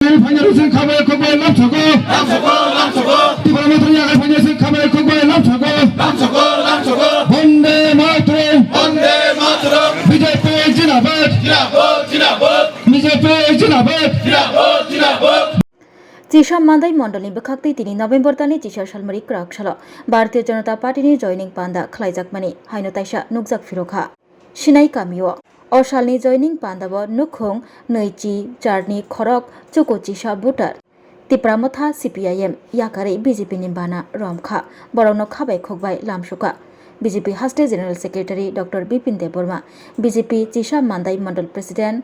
반야로선 카메라 코바에 남초고 디바메트리 야가 반야로선 카메라 코바에 남초고 본데 마트로 비제피 지나bat 비제피 지나bat चिशा मांदाई मंडलनि बखाक्ति तिनि नवेम्बर दानि चिशा सालमारि क्राक साल भारतीय जनता पार्टीनि जयनिंग पान्दा खलाइजाकमानि हाइनो ताइसा नुकजाक फिरोखा सिनाई कामियो असालनि जयनिंग पान्दाबो नुखुं नैची चारनि खरक चुको चिशा बुटार तिप्रामथा सीपीआईएम याकारे बीजेपी नि बाना रमखा बरौनो खाबाय खोगबाय लामसुका बीजेपी हास्टे general secretary doctor Bipin Debbarma BJP चिशा मांदाई मंडल प्रेसिडेंट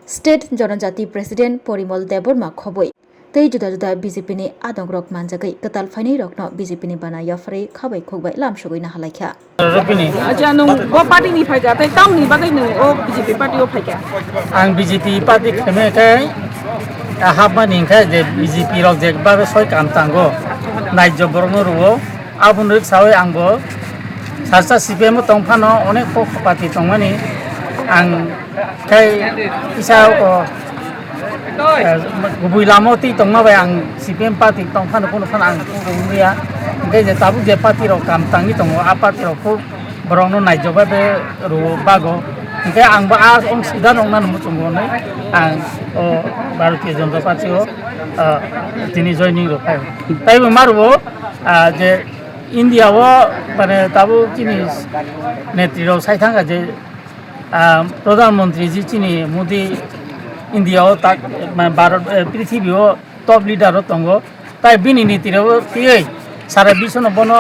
स्टेट जनजाति प्रेसिडेंट परिमल देबबर्मा खबय तै जुदा जुदा बीजेपी नि आदंग्रक मानजागै कताल फाइनै रकनो बीजेपी नि बाना याफरे खाबाय खोगबाय लामसुगैना हालायखा रबिनी अच्छा नों वो पार्टी नहीं फायगा तै टाउन नि बागै नों ओ बीजेपी पार्टी ओ फायगा आं बीजेपी पार्टी खेमेखाय हाबमानिखाय जे बीजेपी रक जे बाबे सय काम तांगो नायजो बरनो रुओ आबुन रिक्सावै आंबो सारसा सीपीएम तंफानो अनेक पार्टी तंमानि आं खाय इसाव गुबै लामती तंमाबाय आं सीपीएम पार्टी तंफानो कोनो फान आं रुंरिया ओंखाय जे ताबु जे पार्टी रक काम तांनि दङ आ पार्टी रकखौ बरनो नायजोबा बे रु बागो ओंखाय आंबो आ सिदा नंना मुचुंगनै आं भारतीय जनता पार्टी दिनै जयनिं रखाय ताइबो मारबो जे इन्डियाव माने ताबु चिनि नेतृत्व साइथांगा जे प्रधानमंत्री जी चिनि मोदी इन्डियाव भारत पृथ्वीयाव टप लिडार दङ ताइ बिनि नेतृत्व तियै सारा बिसनो बनो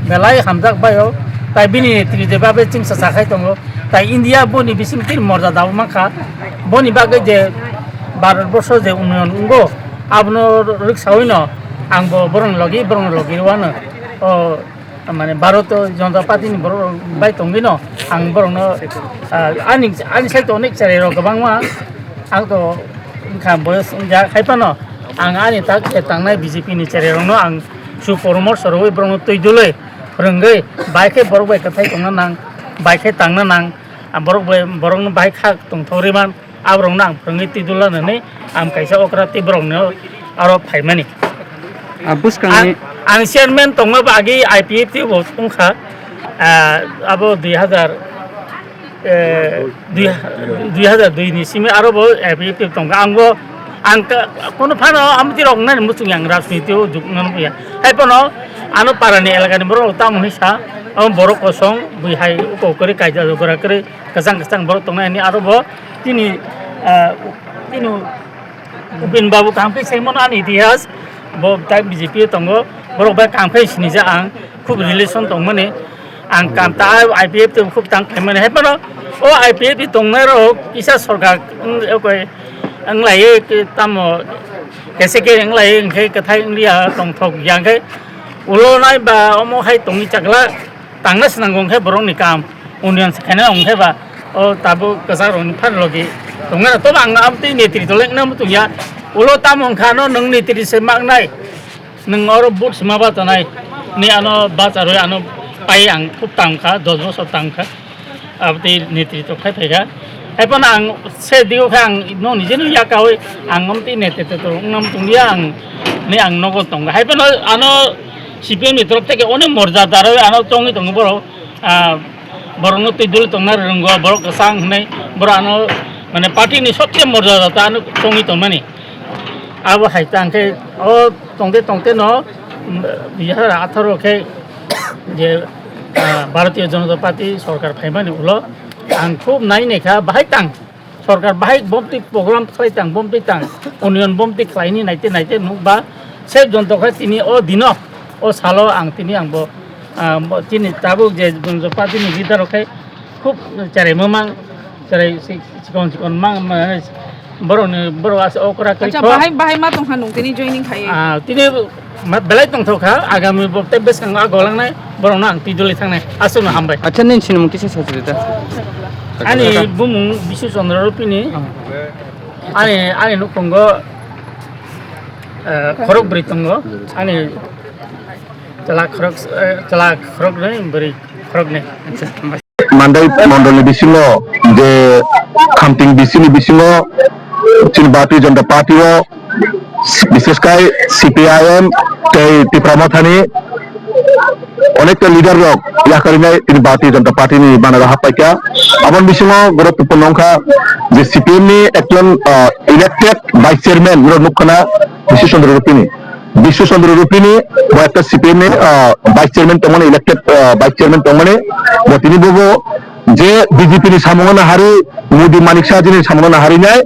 बेलाय हामजाक बायो ताइ बिनि नेतृत्व जेबाबे चिंसा साखाय दङ ताइ इन्डिया बनि बिसिम तिर मर्यादा माखा बनि बागै जे भारतबर्ष जे उन्नयन उंगो आबनो रिक्सावैनो आंबो बरं लगिरवानो माने भारत जनता पार्टीनि बर बाय दंगिनो आं बरंनो आनि साइड अनेक चारेर गोबांमा आं तो ओंखा बयस जा खायफानो आं आनि ताक थांनाय बीजेपी नि चारेरनो आं सुपरमोट सरवै बरंनो तैदुलै फोरोंगै बाइके बरक बाय कथाय दंना नां बाइके थांना नां बरंनो बाइक खा दंथौरिमान आब्रंनो आं फोरोंगै तैदुलानानै आं कायसा अक्रा ति बरंनो आरो फायमानि आं चेयारमेन दंमा बागै आईपीएफ ति बंखा आबो 2002 नि सिमे आरो आईपीएफ ति दंगा आंबो आं कोनो फानो आमति रंना मुचुं आं राजनीतियाव जुगनान फैया हायपनो आनो पारानि एलाकानि बर तामुनिसा बर कसं बैहाय उकौकरि कायजा जगराकरि गजां बर तंनायनि आरो तिनि उपेन बाबु कामफै सैमन आनि इतिहास ब ता बीजेपी दंगो बर बा कामफै सिनिजा आं खूब रिलेशन दंमोने आं कामता आईपीएफ ति खूब तां खायमाने हायपनो ओ आईपीएफ ति दंनाय र किसा सरकार ओकै अंलाय तामो केसेके अंलाय ओंखाय कथाय इंडिया दंथक यांखाय उलनाय बा अमहाय तंनि चागला तांना सनांगो ओंखाय बरंनि काम उन्नयन सखायना ओंखाय बा ओ ताबो कसारनि फानलगि दंना तो आं आमति नेतृत्व लेंना मुतुया उलो तामंखानो नों नेतृत्व से मागनाय नों और बुट समाबा तनाय नि आनो बाजारो आनो पाइ आं खूब तांखा 10 बছর तांखा आबति नेतृत्व खायफायगा हायपन आं से दिगो आं न निजेनो याकावै आं आमति नेतृत्व नाम तुंगिया आं नि आं नगद दंगा हायपन आनो सीपीएम नि तरफ থেকে অনেক মর্যাদার আনো চঙ্গি দङ बर बरनो तैदुल तंना रंगो बर कसां हनै बर आनो माने पार्टी नि सबसे मर्यादा आनो चंगि तंमानि आबो हायतांखे ओ तंते न 2018 के जे भारतीय जनता पार्टी सरकार फायमानि उलो आं खूब नायनायखा बाहाय तां सरकार बाहाय बमति प्रोग्राम खालायतां बमति तां उन्नयन बमति खालायनि नायते नुबा सेब जनताखा तिनि ओ दिन ओ सालो आं तिनि आंबो तिनि ताबु जे जनता पार्टी नि लिडारखाय खूब चारै ममां चारै सिकन मां बर आस ओकरा अच्छा बाहाय मा दंखा नों तिनि जयनिं खायो तिनि बेलाय दंथौखा आगामी बक्ते बेसखां गलांनाय बरनो आं तिदुलै थांनाय आसनो हामबाय अच्छा नोंसिनि मुं किसे साजरिदा आनि बुमुं बिशु चन्द्र रुपिनि आनि नुखंग खरक ब्रै दङ आनि चला खरक नै बोरै खरक नै मांदाई मंडलनि बिसिङाव जे खामथिं बिसिनि बिसिङाव भारतीय जनता पार्टी বিশেষ করে সিপিআইএম টিপ্রামথানি অনেকটা লিডার রক ইয়াকারিনাই তিনি ভারতীয় জনতা পার্টি ni বানারা হাপাইকা আবন বিসিংহ গুরুত্বপূর্ণ অংশা যে সিপিএম ni একজন ইলেক্টেড ভাইস চেয়ারম্যান মুখনা বিশ্বচন্দ্র রূপিনী একটা সিপিএম ni ভাইস চেয়ারম্যান তমনে ইলেক্টেড ভাইস চেয়ারম্যান তমনে তিনি বলবো যে বিজেপি ni সামনা হারি মোদি মানিক শাহজি সামনা হারি নাই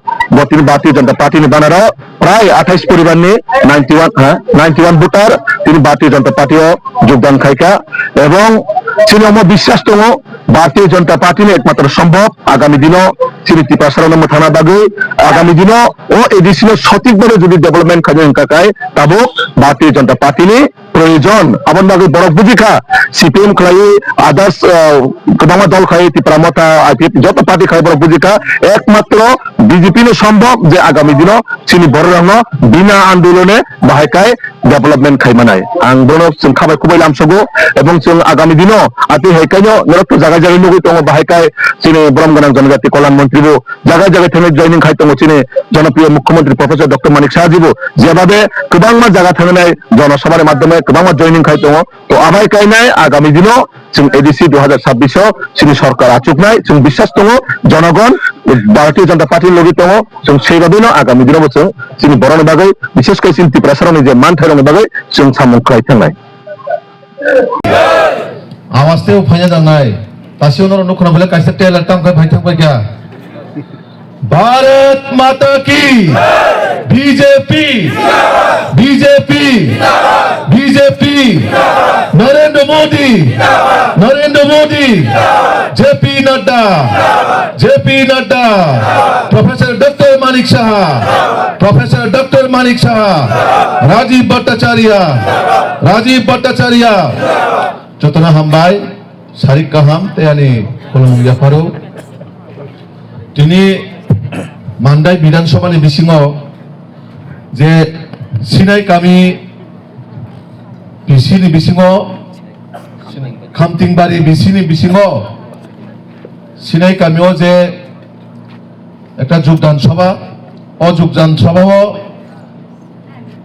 তিনি ভারতীয় জনতা পার্টি ni বানারা প্রায় 28 পরিবার ni 91 ভোটার তিনি ভারতীয় জনতা পার্টিও যোগদান খাইকা এবং তিনি আমার বিশ্বাস দङ ভারতীয় জনতা পার্টি ni একমাত্র সম্ভব আগামী দিনও তিনি টিপাসারণ থানা বাগে আগামী দিনও ও এডিসি সঠিকভাবে যদি ডেভেলপমেন্ট খাজেন কাকায় তাবো ভারতীয় জনতা পার্টি ni প্রয়োজন আবন বাগে বড় বুঝিখা সিপিএম খাই আদার্স কদমা দল খাই টিপ্রামথা আইপিএফ যত পার্টি খাই বড় বুঝিখা একমাত্র বিজেপি ni সম্ভব যে আগামী দিনও তিনি বড় রং বিনা আন্দোলনে বাহাইকায় ডেভেলপমেন্ট খাইমানায় আং বড় जों খাবাই খুবই লামসগো এবং जों আগামী দিনও আতি হেকাইনো নরত জায়গা জায়গা লগই দङ বাহাইকায় চিনি ব্রহ্মগণাং জনজাতি কল্যাণ মন্ত্রীবো জায়গা জায়গা থেকে জয়নিং খাই দङ চিনি জনপ্রিয় মুখ্যমন্ত্রী প্রফেসর ডক্টর মানিক শাহজিবো যেভাবে গোबांमा জায়গা থাকনাय জনসভার মাধ্যমে গোबांमा জয়নিং খাই দङ তো আবাইকাইনায় আগামী দিনও जों এডিসি 2026 আव চিনি সরকার আচুকনায় जों বিশ্বাস দङ জনগণ ভারতীয় জনতা পার্টির লগই দङ जों সেইভাবেনো আগামী দিনও जों চিনি বড়ন বাগै বিশেষ করে চিনি ত্রিপুরাসারণে যে মান থাইরং বাগै जों সামুং খাই থাंनाय आवाजतेव फाइना जानाय तासियो नर नखना बले काइसे टेलर ताम का भाई थांबाय क्या भारत माता की BJP BJP BJP Narendra Modi JP Nadda professor doctor Manik Shah Rajiv Bhattacharya जतना हामबाय सारिक गाहाम तेयानि खुलुमु जाफारु दिनै मान्दाय विधानसभानि बिसिङाव जे सिनाय गामि बिसिनि बिसिङाव खामतिंबारि बिसिनि बिसिङाव सिनाय गामियाव जे একটা যোগদান সভা অযোগদান সভাও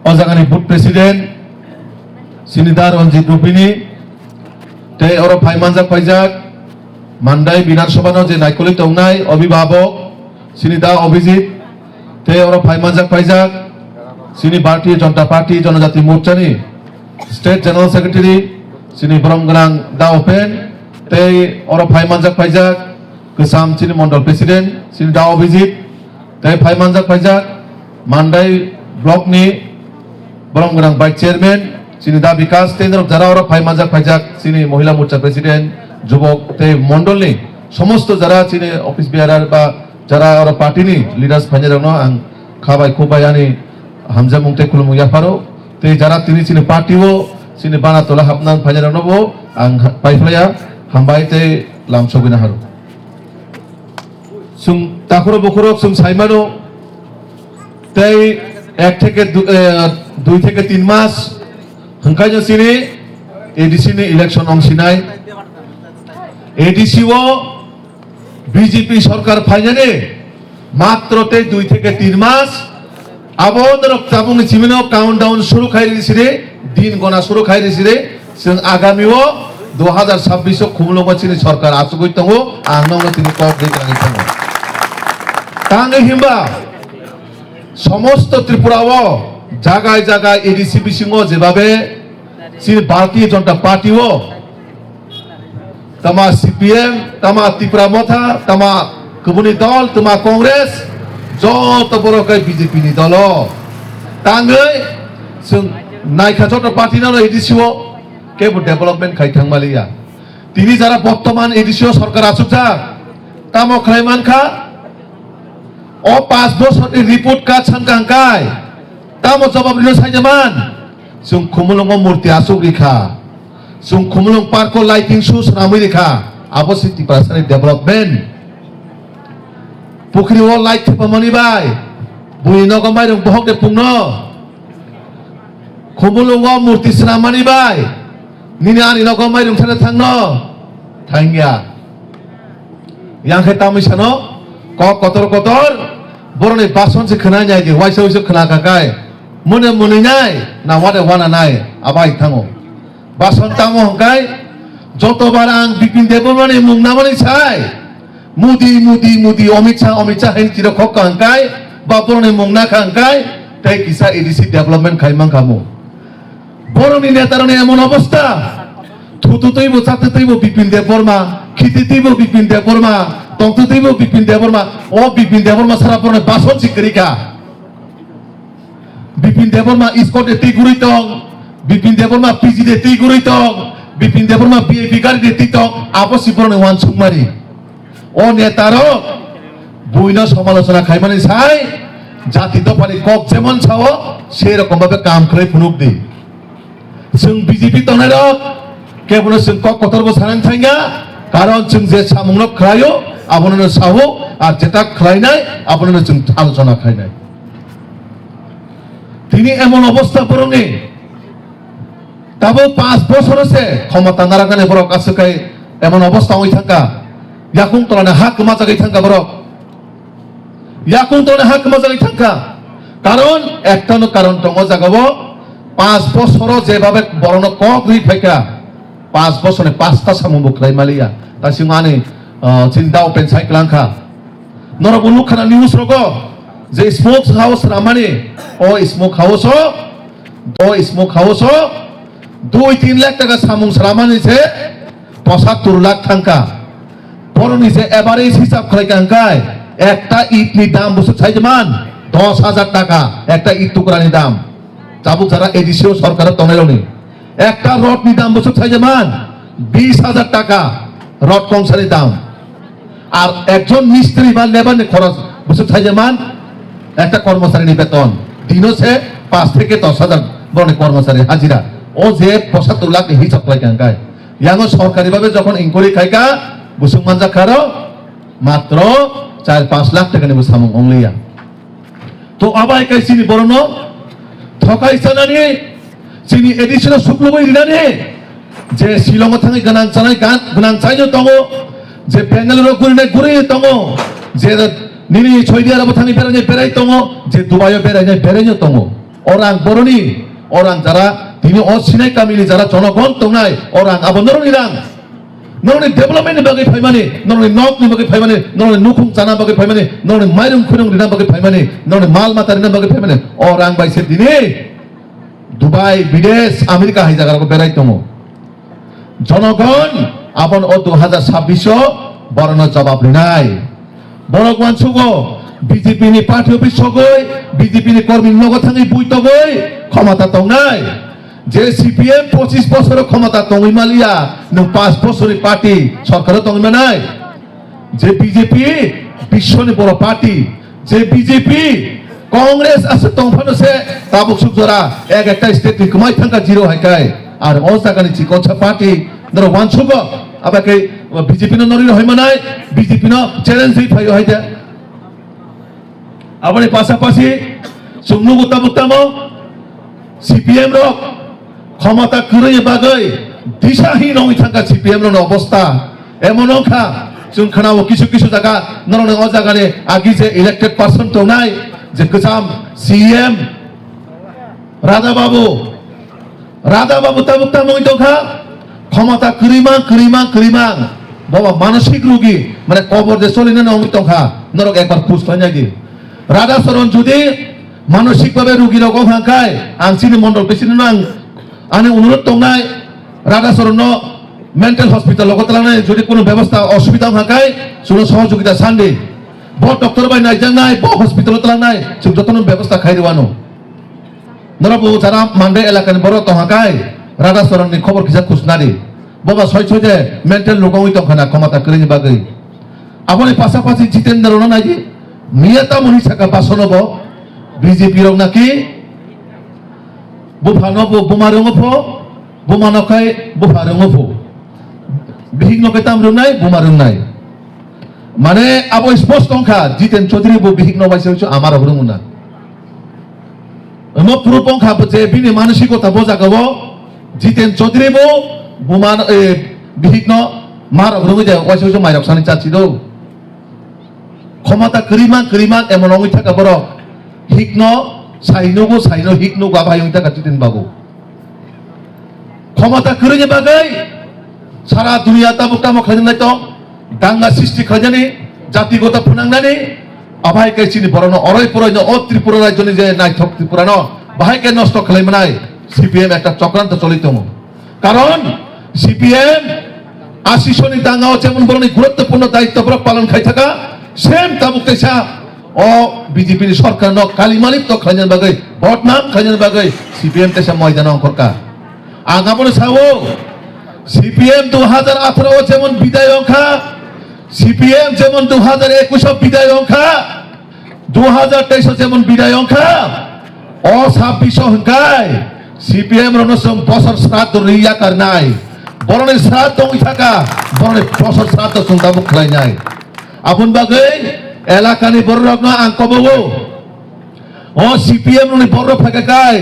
অজাগানি বুথ প্রেসিডেন্ট সিনিদার রঞ্জিত রূপিনী তে ওর ফাইমানজাক ফাইজাক মান্দাই বিধানসভানো যে নাইকলি তংনাই অভিভাবক সিনিদা অভিজিৎ তে ওর ফাইমানজাক ফাইজাক সিনি ভারতীয় জনতা পার্টি জনজাতি মোর্চানি স্টেট জেনারেল সেক্রেটারি সিনি ব্রহ্মগ্রাং দা ওপেন তে ওর ফাইমানজাক ফাইজাক গোসাম সিনি মন্ডল প্রেসিডেন্ট সিনি দা অভিজিৎ তে ফাইমানজাক ফাইজাক মান্দাই ব্লকনি ব্রহ্মগ্রাং ভাইস চেয়ারম্যান সিনি দা বিকাশ তেন্দ্র যারা ওরা ফাইজাক সিনি মহিলা মোর্চা প্রেসিডেন্ট যুবক তে মন্ডলনি সমস্ত যারা সিনি অফিস বিহারার বা যারা ওরা পার্টিনি লিডার্স ফাইজারনো আং খাবাই খুবাইয়ানি হামজা মুংতে খুলুমু ইয়াফারো তে যারা তিনি সিনি পার্টিও সিনি বানাতলা হাবনান ফাইজারনবো আং পাইফলায়া হামবাই তে লামসবিনা হারো সুং তাখরো বখরো সুং সাইমানো তাই 1 থেকে 2 থেকে 3 মাস হংকাইনো সিনি এডিসি নি ইলেকশন অংশিনাই এডিসি ও বিজেপি সরকার ফাইনানে মাত্র 2 থেকে 3 মাস আবদর তাবুং চিমিনো কাউন্টডাউন শুরু খাইরিসিরে দিন গনা শুরু খাইরিসিরে जों আগামীও 2026 খুমলঙ্গ চিনি সরকার আচুগই তঙ্গো আংনঙ্গ তিনি কক দেখানি তঙ্গো তাঙ্গে হিমবা সমস্ত ত্রিপুরাও জায়গায় জায়গায় এডিসি বিসিংহ যেভাবে ভারতীয় জনতা পার্টিও তামা সিপিএম তামা ত্রিপুরামথা তামা গুবুনি দল তামা কংগ্রেস যত বড় বিজেপি নি দল তাঙ্গে जों নাইখা জনতা পার্টি না এডিসিও কেবল ডেভেলপমেন্ট খাই থাংমালিয়া তিনি যারা বর্তমান এডিসিও সরকার আচুকজা তামো খাইমানখা ও 5 বছরনি রিপোর্ট কার্ড সাংকাংকাই তামো জবাব দিনো সাইজামান जों खुमलंग मूर्ति आसुक रेखा जों खुमलंग पार्क लाइटिंग शो सनामै रेखा आबो सिटी पासानि डेभलपमेंट पुखरी ओ लाइट थेपामनि बाय बुइ नगमाय रं बहक दे पुंनो खुमलंग मूर्ति सनामानि बाय निनि आनि नगमाय रं थाना थांनो थांगिया यांखे तामै सानो क Qatar borone bason se khana nyai ge waisa waisa khana ka kai mone mone nyai na wade wana nai abai thango bason tango hongkai jotobar ang Bipin Debormani mungnamani sai mudi Amit Shah hen tiro khok hongkai ba borone mungna hongkai tai kisa EDC development khaimang kamu boroni netarone emon অবস্থা থুতুতেইব চাতুতেইব Bipin Deborma খিতিতেইব Bipin Deborma তংতুতেইব Bipin Deborma ও Bipin Deborma সারা পরনে বাসন সিকরিকা Bipin Deborma ইসকটে তিগুরি তং Bipin Deborma PG দে তিগুরি তং Bipin Deborma BAP গাড়ি দে তিতং আপসি পরনে one সুমারি ও নেতারো বইন সমালোচনা খাইমানি চাই জাতি দফানি cock যেমন চাও সেই রকম ভাবে কাম করে ফুনুক দি जों বিজেপি তনার কেবল जों কক কতরবো সানান থাইগা কারণ जों যে সামুংনো খায়ো আপননো সাহো আর যেটা খাইনাই আপননো जों আলোচনা খাইনাই তিনি এমন অবস্থা পরনে তাবো 5 বছর আছে ক্ষমতা নারাগানে বড় কাছে কাই এমন অবস্থা হই থাকা ইয়াকুং তলানে হাক মাজাগৈ থাকা বড় ইয়াকুং তলানে হাক মাজাগৈ থাকা কারণ একটানো কারণ দङ জাগাবো 5 বছর যেভাবে বরণ কক হই ফাইকা 5 বছরে 5টা সামুং বকলাই মালিয়া তাসি মানে চিন্তা ওপেন সাইক্লাংখা নরবুলু খানা নিউজ রগো যে স্মোক হাউস রামানি ও স্মোক হাউস 2-3 লাখ টাকা সামুং রামানি সে 75 লাখ থাকা বরনি যে এভারেজ হিসাব খাইকাংকাই একটা ইটনি দাম বসে চাইজমান 10,000 টাকা একটা ইট টুকরানি দাম চাবুক যারা এডিসিও সরকারের তনেলনি একটা রড নি দাম বসে চাইজমান 20,000 টাকা রড কংসারি দাম আর একজন মিস্ত্রি বা লেবারের খরচ বসে চাইজমান একটা কর্মচারী বেতন দিনও সে 5 থেকে 10,000 বরনে কর্মচারী হাজিরা ও যে 75 লাখ হিসাব খাইকাংকাই ইয়াঙ্গ সরকারি ভাবে যখন ইনকোয়ারি খাইকা বুসুং মানজা খারো মাত্র 4-5 লাখ টাকা নেব সামুং অংলিয়া তো আবাই কাই চিনি বরণ ঠকাই চানানি চিনি এডিশনাল শুক্লবই দিনানি যে শিলং থাঙি গানাং চানাই গানাং চাইনো দङ যে বেঙ্গালুরু গুরিনাই দङ যে নিনি সৌদি আরব থাঙি বেরাই দङ যে দুবাইও বেরাই দङ অরাং বরনি অরাং যারা তিনি অসিনাই কামিনি যারা জনগণ দংনাই অরাং আবন্দরনি রাং নরনি ডেভেলপমেন্ট বাগে ফাইমানি নরনি নক নি বাগে ফাইমানি নরনি নুখুং জানা বাগে ফাইমানি নরনি মাইরুং খুরুং দিনা বাগে ফাইমানি নরনি মাল মাতা দিনা বাগে ফাইমানি অরাং বাইসে দিনে দুবাই বিদেশ আমেরিকা হাই জায়গা বেরাই দङ জনগণ আপন ও 2026 বরণ জবাব লিনাই বড়গওয়ান সুগো বিজেপি নি পার্টি অফিস গই বিজেপি নি কর্মী নগ থাঙি বুইত গই ক্ষমতা দংনাই যে সিপিএম 25 বছর ক্ষমতা দঙই মালিয়া নং 5 বছরের পার্টি সরকার দঙই মানাই যে বিজেপি বিশ্বনি বড় পার্টি যে বিজেপি কংগ্রেস আছে দংফানো সে তাবুক সুজরা একটা স্টেট নি কমাই থাকা জিরো হাইকাই আর ও জাগানি চিকনছা পার্টি নর ওয়ান সুগো আবাকে বিজেপি নরি হইমানাই বিজেপি ন চ্যালেঞ্জ হই ফাইও হাইদা আবার পাশাপাশি সুমনু গুতামুতামো সিপিএম রক ক্ষমতা কুড়াই বাগৈ দিশাহীন হই থাকা সিপিএম রন অবস্থা এমন খা जों खोनाबो কিছু জায়গা নরনে ও জায়গানে আগি যে ইলেক্টেড পারসন তো নাই যে গোজাম সিএম রাধা বাবু তাবুকতামো দখা ক্ষমতা করিমাং বাবা মানসিক রোগী মানে কবর যে চলিনে নং দখা নরক একবার পুষ ফাইনাই দি রাধা চরণ যদি মানসিকভাবে রোগী রোগ হাঁকায় আং চিনি মন্ডল পেছিনি আং আনে অনুরোধ দংনাই রাধা চরণ মেন্টাল হসপিটাল লগতলানাই যদি কোনো ব্যবস্থা অসুবিধা হাঁকায় শুনো সহযোগিতা সান্ডে ব ডক্টর বাই নাইজাংনাই ব হসপিটাল তলানাই जों যতন ব্যবস্থা খাইরিওয়ানো নরবো যারা মান্ডে এলাকানি বড় তহাকায় রাধা চরণনি খবর কিসা খুশনারি বাবা সয় যে মেন্টাল রোগই দখানা ক্ষমতা করিনি বাগৈ আপনি পাশাপাশি জিতেন্দ্র নাকি নিয়তা মনি থাকা বাসনব বিজেপি রং নাকি বুফানব বুমারঙফ বুমানখাই বুফারঙফ বিহিংনকে তাম রংনাই বুমারংনাই মানে আবো স্পষ্ট অংখা জিতেন চৌধুরী বু বিহিংন বাইছে হইছো আমার হরমুনা এমো পুরো পংখা যে বিনি মানসিকতা বোঝাগব জিতেন চৌধুরী বু বুমান বিহিংন মার হরমু যে ওয়াইছে হইছো মাইরক সানি চাচি দো ক্ষমতা করিমান এমন অঙ্গি থাকা বড় হিকন সাইনো হিকনো গাবাই অঙ্গি থাকা চিতেন বাবু ক্ষমতা করিয়ে বাগাই সারা দুনিয়া তাবুক তামো খাইনাই তো দাঙ্গা সৃষ্টি খাইজানি জাতিগত ফুনাंनानै আবাইকে চিনি বড় অরয় পরয় অ ত্রিপুরা রাজ্যনি যে নাইথক ত্রিপুরা ন বাহাইকে নষ্ট খালাইমানাই সিপিএম একটা চক্রান্ত চলিতম কারণ সিপিএম 80 সনি দাঙ্গাও যেমন বড় গুরুত্বপূর্ণ দায়িত্ব পালন খাই থাকা সেম তাবুক তেসা ও বিজেপি সরকার ন কালিমালিক তো খাইজান বাগৈ বদনাম খাইজান বাগৈ সিপিএম তেসা ময়দান অঙ্করকা আগামনে সাও সিপিএম 2018 যেমন বিদায় অঙ্কা সিপিএম যেমন 2021 বিদায় অঙ্কা 2023 যেমন বিদায় অঙ্কা ও 26 হংকাই সিপিএম রনসম বছর শ্রাদ্ধ রিয়া করনাই বরণের শ্রাদ্ধ হই থাকা বরণের বছর শ্রাদ্ধ সুন্দাবুক খাই নাই আপন বাগৈ এলাকানি বড় রত্ন আঙ্কবো ও সিপিএম রনি বড় ফাকাকাই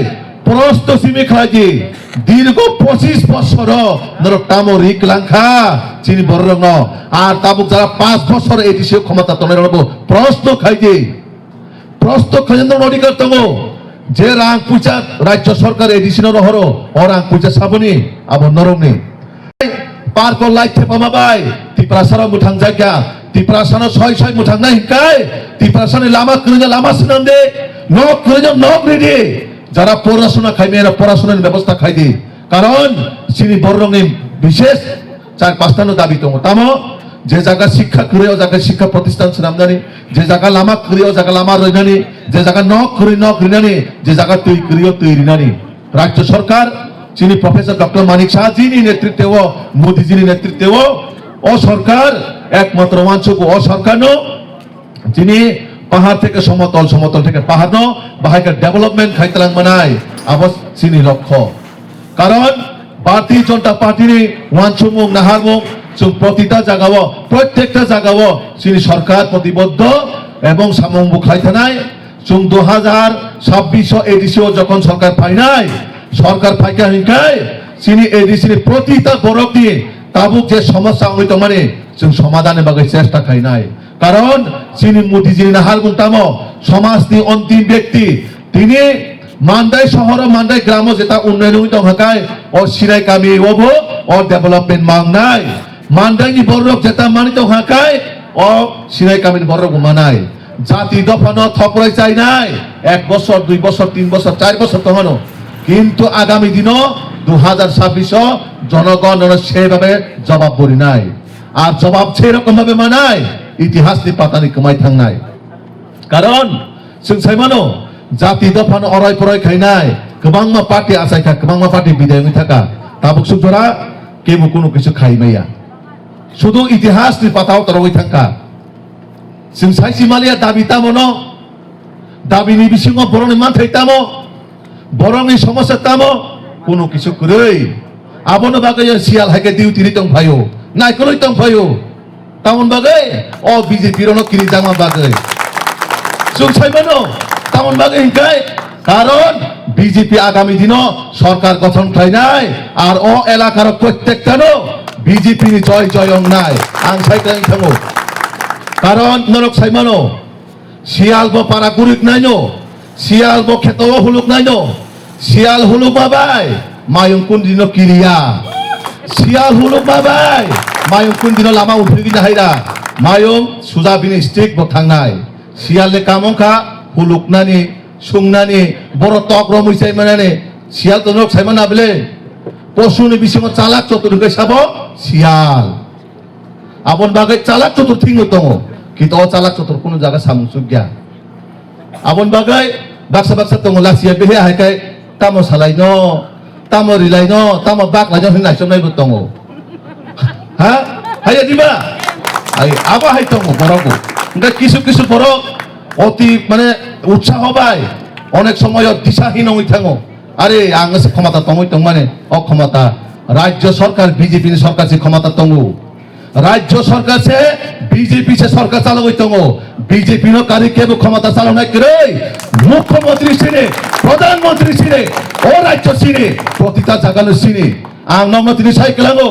প্রস্ত সিমি খাইজি দীর্ঘ 25 বছর নরটামো রিকলাংখা চিনি বড় রত্ন আর তাবুক যারা 5 বছর এডিসি ক্ষমতা তনে রব প্রস্ত খাইজি প্রস্ত খাইজন অধিকার তঙ্গ যে রাং পূজা রাজ্য সরকার এডিসি নহর ও রাং পূজা সাবনি আবো নরমনি পার্ক লাইট থেপামাবাই ত্রিপুরাসারা মুথাং জায়গা ত্রিপুরাসানা 6 মুথাং না হিকাই ত্রিপুরাসানি লামা করিজা লামা সিনামদে নক করিজা নক রেডি যারা পড়াশোনা খাইবে এরা পড়াশোনার ব্যবস্থা খাইদি কারণ চিনি বড়রঙে বিশেষ 4-5টা দাবি তঙ্গ তামো যে জায়গা শিক্ষা করে ও জায়গা শিক্ষা প্রতিষ্ঠান সিনামদানি যে জায়গা লামা করে ও জায়গা লামা রইনানি যে জায়গা নক রিনানি যে জায়গা তুই রিনানি রাজ্য সরকার চিনি প্রফেসর ডক্টর মানিক শাহজির নেতৃত্বে ও মোদিজির নেতৃত্বে ও সরকার একমাত্র ওয়ানচুক ও সরকার নো যিনি পাহাড় থেকে সমতল সমতল থেকে পাহাড় নো বাহাইকার ডেভেলপমেন্ট খাইতলাং মানাই আবস চিনি লক্ষ্য কারণ ভারতীয় জনতা পার্টির ওয়ানচুমুং নাহারমুং जों প্রতিটা জায়গাও প্রত্যেকটা জায়গাও চিনি সরকার প্রতিবদ্ধ এবং সামঙ্গ খাইথানাই जों 2026 এডিসিও যখন সরকার ফাইনাই সরকার ফাইকা হিকাই চিনি এডিসি প্রতিটা বরক দিয়ে তাবুক যে সমস্যা হইতো মানে जों সমাধানের বাগে চেষ্টা খাই নাই কারণ চিনি মোদিজি নাহার মুতামো সমাজনি অন্তিম ব্যক্তি তিনি মান্দাই শহর মান্দাই গ্রাম যেটা উন্নয়ন হইতো হাকায় ও সিরাই কামি ওবো ও ডেভেলপমেন্ট মাংনাই মান্দাইনি বড়রক যেটা মানিতো হাকায় ও সিরাই কামিন বড়রক মানাই জাতি দফানো থপরাই চাই নাই 1 বছর 2 বছর 3 বছর 4 বছর তহনো কিন্তু আগামী দিন 2026 জনগণ সেভাবে জবাব বলি নাই আর জবাব সেরকম ভাবে মানায় ইতিহাসনি পাতানি কমাই থাংনাই কারণ जों সাইমানো জাতি দফানো অরয় পরয় খাইনাই গোबांमा পার্টি আসাইখা গোबांमा পার্টি বিদায় হই থাকা তাবুক সুজরা কেবো কোনো কিছু খাইমাইয়া শুধু ইতিহাসনি পাতাও তরই থাকা जों সাইসিমালিয়া দাবি তামনো দাবিনি বিসিং বরনি মান থাইতামো বরনি সমস্যা তামো কোনো কিছু করেই আবনো বাগে সিয়াল হাকে ডিউটি তং ভাইও নাইকলই তং ভাইও তামন বাগে ও বিজেপি রনো কিরি জামা বাগে जों সাইমানো তামন বাগে হিকাই কারণ বিজেপি আগামী দিন সরকার গঠন খাই নাই আর ও এলাকার প্রত্যেকটা বিজেপি জয় জয় নাই আং সাইকাই থামো কারণ নরক সাইমানো শিয়াল বো পারা গুরিক নাইনো শিয়াল বো খেতো হুলুক নাইনো শিয়াল হুলুক বাবাই মায়ং কোন দিন কিরিয়া শিয়াল হুলুক বাবাই মায়ং কোন দিন লামা উঠি না হাইরা মায়ং সুজা বিনি স্টিক বো থাংনাই শিয়ালে কামংখা হুলুক নানি সুংনানি বড় তক রমইসাই মানানে শিয়াল তো নরক সাইমানা বলে পশুনি বিসিং চালাক চতুর্গে সাবো শিয়াল আপন বাগে চালাক চতুর থিং দङ কিন্তু ও চালাক চতুর কোন জায়গা সামুসুক গিয়া আপন বাগে বাক্সা বাক্সা দङ লাসিয়া বেহে হাইকাই তামো সালাইनो তামো রিলাইनो তামো বাকলাইनो होननाय समनायबो दङ हा हाया दिबा আই আবা হাই দङ বড়গো ওটা কিছু কিছু বড় অতি মানে উৎসাহ পায় অনেক সময় দিশাহীন হই থাঙো আরে আংসে ক্ষমতা দङ মানে ও ক্ষমতা রাজ্য সরকার বিজেপি সরকার সে ক্ষমতা দङ राज्य सरकार से बीजेपी से सरकार चालू होते हो बीजेपी नो कार्य के क्षमता चालू नहीं करे मुख्यमंत्री सिने प्रधानमंत्री सिने और राज्य सिने प्रतिटा जगह सिने आंग नमन तिनी साइकेलांगो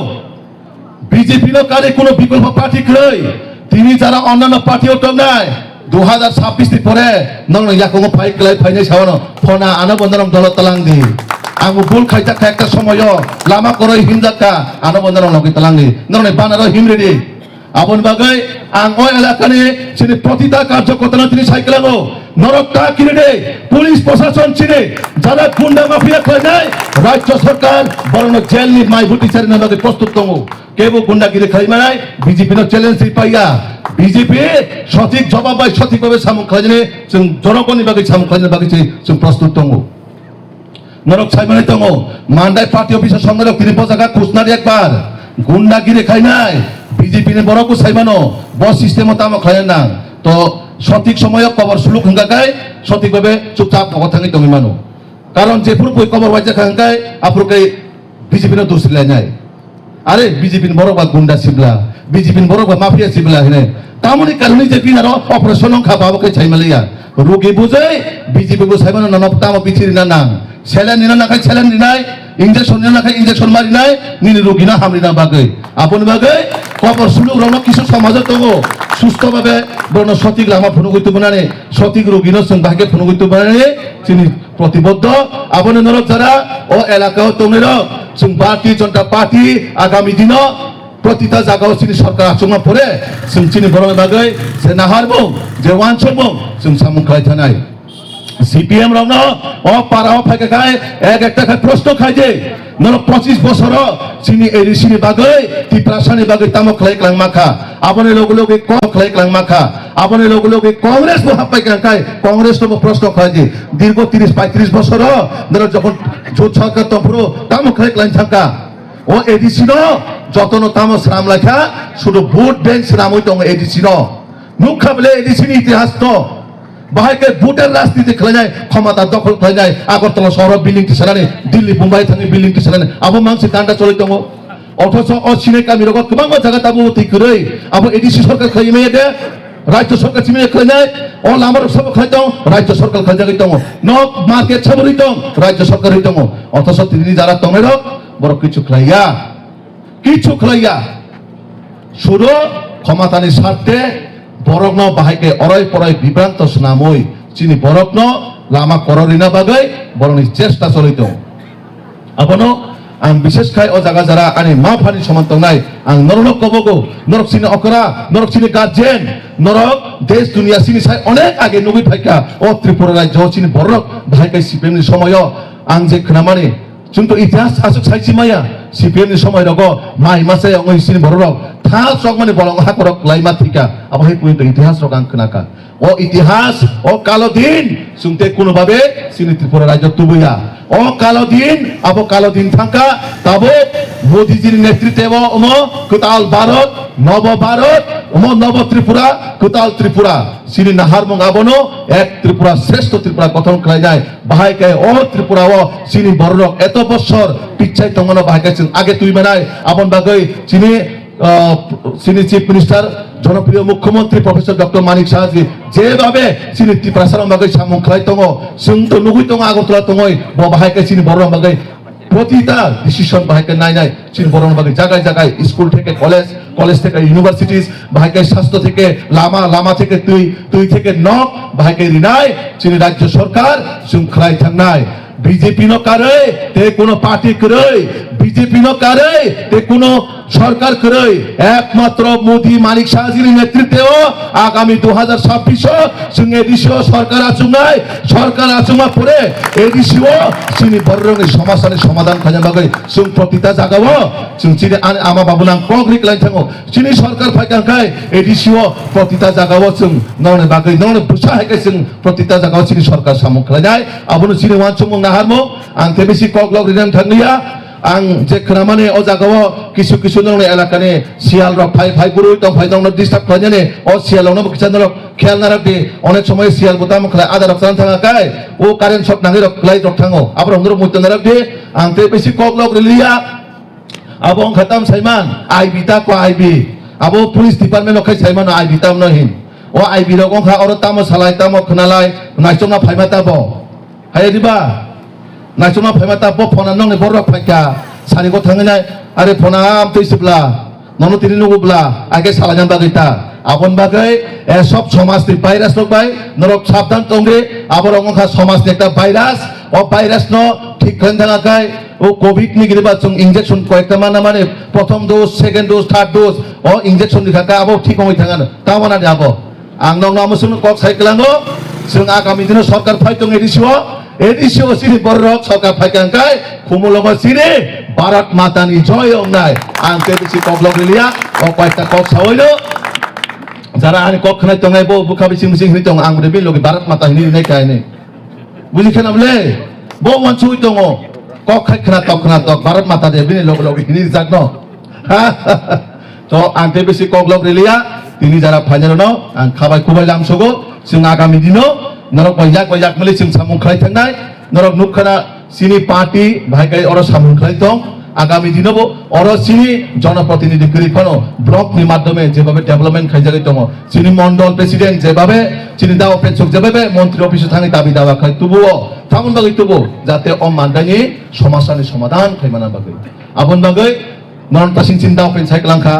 बीजेपी नो कार्य कोनो विकल्प पार्टी करे তিনি যারা অন্যান্য পার্টিও তো নাই 2026 পরে নং ইয়াকো ফাই ক্লাই ফাইনে সাওনো ফনা আনা বন্দরম দলত তালাংদি आंबो बुल खायजाखा একটা সময় লামা করই হিমজাকা আনা বন্দরম লগি তালাংদি নং বানারো হিমরেডি আপন বাগাই আং ওই এলাকানে চিনি প্রতিটা কার্যকর্তা তিনি সাইকেলাগো নরকটা কিনে পুলিশ প্রশাসন চিনে যারা গুন্ডা মাফিয়া কয় নাই রাজ্য সরকার বরং জেল নি মাই ভুটি চারি নামে প্রস্তুত তমু কেবো গুন্ডাগিরি খাইমানাই বিজেপি নো চ্যালেঞ্জ পাইয়া বিজেপি সঠিক জবাব পাই সঠিকভাবে সামু খাইনে जों জনগণের বাকি সামু খাইনে বাকি जों প্রস্তুত তমু নরক সাইমানাই তমু মান্ডাই পার্টি অফিসার সংগ্রহ তিনি পজাকা কুসনারি একবার গুন্ডাগিরি খাই নাই বিজেপি নে বড় সাইমানো বস সিস্টেম তাম খায় না তো সঠিক সময় কবর সুলুক হঙ্গাকাই সঠিকভাবে চুপচাপ কথা থাকি তুমি মানো কারণ যে পুরো কবর বাজা খাঙ্কাই আপুরকে বিজেপি নে দোষ লাই নাই আরে বিজেপি বড় বা গুন্ডা সিবলা বিজেপি বড় বা মাফিয়া সিবলা হেনে তামনি কারণে যে পিনার অপারেশন খাবাবকে চাইমালিয়া রোগী বুঝে বিজেপি কো সাইমানো নাম তাম বিচিরি না না ছেলে নিনা না খাই ছেলে নিনাই ইনজেকশন নিনা খাই ইনজেকশন মারি নাই নিনি রোগী না হামরি না বাগে আপন বাগে কবর সুলুক রণ কিছু সমাজে তো সুস্থভাবে বর্ণ সঠিক লামা ফোন করতে বানানে সঠিক রোগী নসং ভাগে ফোন করতে বানানে তিনি প্রতিবদ্ধ আপন নরক যারা ও এলাকাও তোমরা जों भारतीय जनता पार्टी आगामी दिन प्रतिटा जागाव चिनि सरकार आचुमा परे जों चिनि बरं बागै जे नाहारबो जे वानसबो जों सामु खाय थानाय সিপিএম রং ও পারাও ফাইকে খায় এক একটা খায় প্রশ্ন খায় যে নর 25 বছর চিনি এরিসিনি বাগৈ টিপ্রাসানি বাগৈ তামো খাই ক্লাং মাখা আপনি লোক লোকে কম খাই ক্লাং মাখা আপনি লোক লোকে কংগ্রেস বো হাপাই খায় কংগ্রেস তো প্রশ্ন খায় যে দীর্ঘ 30-35 বছর নর যখন জোট সরকার তো পুরো তামো খাই ক্লাং থাকা ও এডিসিন যতন তামো শ্রাম লেখা শুধু ভোট ব্যাংক শ্রাম হইতো এডিসিন মুখ খাবলে এডিসিনি ইতিহাস তো বাহাইকে ভোটের রাজনীতি খেলে যায় ক্ষমতা দখল খেলে যায় আগরতলা শহর বিল্ডিং টি সারানে দিল্লি মুম্বাই থাকি বিল্ডিং টি সারানে আবো মাংসি দান্ডা চলে দङ অথচ অচিনে কামি রগত गोबां জায়গা তাবো তিকरै আবো এডিসি সরকার খাইমে দে রাজ্য সরকার চিমে খেলে ও লামার সব খাই দङ রাজ্য সরকার খাই জায়গা দङ নক মার্কেট ছবরি দङ রাজ্য সরকার দङ অথচ তিনি যারা তমের বড় কিছু খাইয়া শুরু ক্ষমতানি স্বার্থে বরগ্ন বাহাইকে অরয় পরয় বিভ্রান্ত স্নামই চিনি বরগ্ন লামা কররিনা বাগৈ বরংনি চেষ্টা চলিত আপনো आं বিশেষ খাই ও জায়গা যারা আনি মা ফানি সমান্ত নাই आं নরক কবগো নরক চিনি অকরা নরক চিনি গার্জেন নরক দেশ দুনিয়া চিনি সাই অনেক আগে নবী ফাইকা ও ত্রিপুরা রাজ্য চিনি বরক ভাইকাই সিপিএমনি সময় आं যে খনামানি কিন্তু ইতিহাস আসুক সাইছি মায়া সিপিএমনি সময় রগ মাই মাসে অই চিনি বরক था सक माने बलंग हा करक लाइमा थिका अब हे पुइन इतिहास रक आं खोनाका ओ इतिहास ओ कालो दिन सुंते कुनो भाबे सिनि त्रिपुरा राज्य तुबुया ओ कालो दिन थांका तबो मोदी जी नेतृत्वे ओम कुताल भारत नव भारत ओम नव त्रिपुरा कुताल त्रिपुरा सिनि नाहार मंगाबनो एक त्रिपुरा श्रेष्ठ त्रिपुरा गठन करा जाय बाहायके ओ त्रिपुरा ओ सिनि बरक एत बছর पिछाय तंगनो बाहायके जों आगे तुइ मानाय आपन बागै सिनि সিনিয়র চিফ মিনিস্টার জনপ্রিয় মুখ্যমন্ত্রী প্রফেসর ডক্টর মানিক সাহাজি যেভাবে চিনি ত্রিপ্রাসারম বাগৈ সামুং খাই দङ जों তো নুগুই দङ আগরতলা দङই বাহাইকে চিনি বড় বাগৈ প্রতিটা ডিসিশন বাহাইকে নাই চিনি বড় বাগৈ জায়গায় জায়গায় স্কুল থেকে কলেজ থেকে ইউনিভার্সিটিজ বাহাইকে স্বাস্থ্য থেকে লামা থেকে তুই থেকে নক বাহাইকে রিনাই চিনি রাজ্য সরকার जों খাই থাকনাই বিজেপি ন কারে তে কোনো পার্টি করে বিজেপি ন কারে তে কোনো সরকার করে একমাত্র মোদি মানিক সাহাজির নেতৃত্বে আগামী 2026 সঙ্গে এডিসিও সরকার আচুমা পরে এডিসিও চিনি বড়রঙে সমস্যার সমাধান খাজা বাগৈ जों প্রতিটা জাগাও जों চিনি আমা বাবুনাং কংগ্রিক লাইন থাঙ্গো চিনি সরকার ফাইকাंखाय এডিসিও প্রতিটা জাগাও जों ননে বাগৈ ননে বুসা হাইকে जों প্রতিটা জাগাও চিনি সরকার সামু খালায় আবনো চিনি ওয়ানসুমং নাহারমো आं तेबेसि ककलक रिनाम थांलिया आं जे खोनामाने ओ जागाव किसु नंगने एलाकाने सियाल रक फाइ गुरु दं फाइ दंनो डिस्टार्ब खालायने ओ सियालनो किसान रक खेल नाराबदि अनेक समय सियाल बुदाम खला आदार रक थांगा गाय ओ कारेन्ट शक नांगै रक लाइट रक थांगो आबर हमरो मुतन नाराबदि आं तेबेसि ककलक रिलिया आबो खताम साइमान आइबिता को आइबि आबो पुलिस डिपार्टमेन्ट खै साइमान आइबिता नहिन ओ आइबि रक खा अर तामो सालाय तामो खनालाय नाइचोना फाइमाताबो हायदिबा नाइचोना फाइमाता बो फना नंगै बरक फाइका सारिगो थांगैनाय आरे फना आम तैसिब्ला নন তিনি নগুবলা আগে সালাজান বাগৈতা আপন বাগৈ সব সমাজ নি ভাইরাস লোক ভাই নরক সাবধান তংগে আবার অঙ্গা সমাজ নি একটা ভাইরাস ও ভাইরাস ন ঠিক খান থাকায় ও কোভিড নি গিরিবা চং ইনজেকশন কয়েকটা মানে প্রথম dose second dose third dose ও ইনজেকশন নি থাকা আবার ঠিক হই থাকা তা মানা যাবো আং নং নামসুন কক সাইকেলাঙ্গো जों आगामी दिनाव सरकार फाइटं एडिसिओ सिनि बररक सरकार फाइकांखाय खुमुलंग सिनि भारत मातानि जय अंनाय आं तेबिसि कब्लक लिया ओ कयटा कक सावैलो যারা আনি কক খানাই তঙ্গাই বো বুকা বিসিং বিসিং হিনি তং আং বি লগি भारत माता हिनि नै कायने बुझि खानाबले बो मनसुइ दङ কক खाय खाना तक भारत माता दे बिनि लग लग हिनि जागनो तो आं तेबिसि कब्लक लिया তিনি যারা ফাইনাল ন आं खाबाय खुबाय लामसगो जों आगामी दिनाव नरक बैजाक मिले जों सामुं खालाय थांनाय नरक नुखाना सिनि पार्टी भाइगाय अर सामुं खालाय दं आगामी दिनाव अर सिनि जनप्रतिनिधि करिफानो ब्लक नि माध्यमे जेभाबे डेभलपमेंट खायजागै दङ सिनि मण्डल प्रेसिडेंट जेभाबे सिनि दाव पेचक जेभाबे मन्त्रि अफिस थाङै दाबि दावा खाय तुबुओ थामन बागै तुबु जाते अ मानदानि समाजानि समाधान खायमाना बागै आबन बागै नन तासिं सिन दाव पेन साइक्लांखा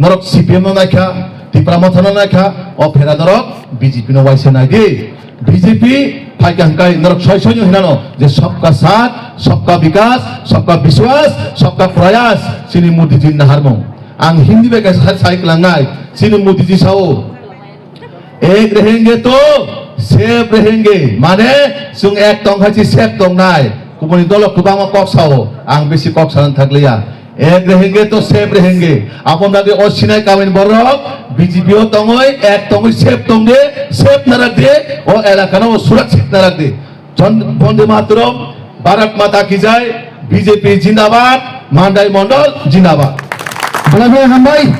नरक सीपीएम नायखा टिप्रामथन नायखा अ फेरा नरक बीजेपी नो वाइसे नायदि बीजेपी फाइकांखाय नरक सयसयनो हिनानो जे सबका साथ सबका विकास सबका विश्वास सबका प्रयास सिनि मोदी जी नाहारमो आं हिंदी में कैसे साइक्लांगाय सिनि मोदी जी साओ एक रहेंगे तो सेफ रहेंगे माने जों एक तंगाची सेफ तंगनाय कुबनि दल कुबांग कक साओ आं बेसि कक सान थागलिया एक रहेंगे तो सेफ रहेंगे आपन दागे असिनाय कामिन बरक बीजेपीओ तंगय एक तंगय सेफ तंगे सेफ नाराक दे ओ एलाकानो सुरक्षित नाराक दे जन बंदे मातरम भारत माता की जय बीजेपी जिंदाबाद मानदाय मंडल जिंदाबाद